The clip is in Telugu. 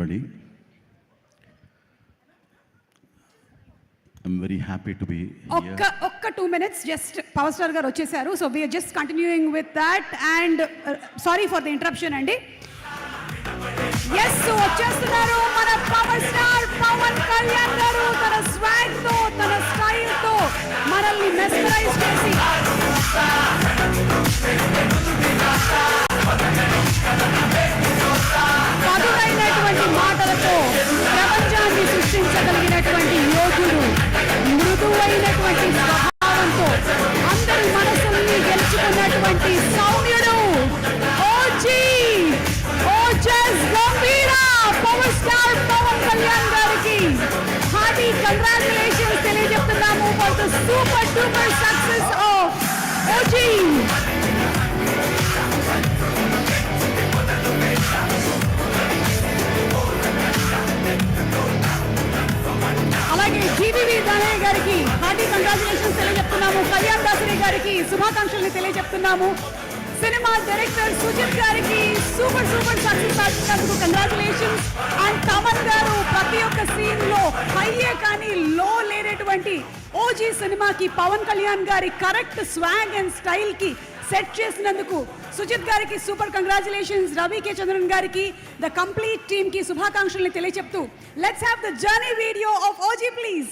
everybody. I'm very happy to be here. ఒక్క 2 minutes just పవర్ స్టార్ గారు వచ్చేసారు. So we are just continuing with that and sorry for the interruption అండి. yes so వచ్చేస్తున్నారు మన పవర్ స్టార్ పవన్ కళ్యాణ్ గారు తన స్వాగ్ తో తన స్టైల్ తో మనల్ని మెస్మరైజ్ చేసి పదునైనటువంటి మాటలతో ప్రపంచాన్ని సృష్టించగలిగినటువంటి యోధుడు, మృదువైనటువంటి స్వభావంతో అందరి మనసుల్ని గెలుచుకున్నటువంటి సౌమ్యుడు ఓజస్ గంభీర పవర్ స్టార్ పవన్ కళ్యాణ్ గారికి హార్టీ కంగ్రాచులేషన్స్ తెలియజేస్తున్నాము for the super duper success of OG. అలాగే జీవీవి దానయ్య గారికి హార్టీ కంగ్రాచులేషన్స్ తెలియజెప్తున్నాము. కళ్యాణ్ దాసరి గారికి శుభాకాంక్షల్ని తెలియజెప్తున్నాము. సినిమా డైరెక్టర్ సుజిత్ గారికి సూపర్ సక్సెస్ సాధించినందుకు కంగ్రాచులేషన్స్. అండ్ తమన్ గారు ప్రతి ఒక్క సీన్ లో హైయే కానీ లో లేనటువంటి ఓజీ సినిమాకి పవన్ కళ్యాణ్ గారి కరెక్ట్ స్వాగ్ అండ్ స్టైల్ కి సెట్ చేసినందుకు సుజిత్ గారికి సూపర్ కంగ్రాచులేషన్స్. రవి కే చంద్రన్ గారికి ద కంప్లీట్ టీమ్ కి శుభాకాంక్షల్ని తెలియజెప్తూ let's have the journey video of OG please.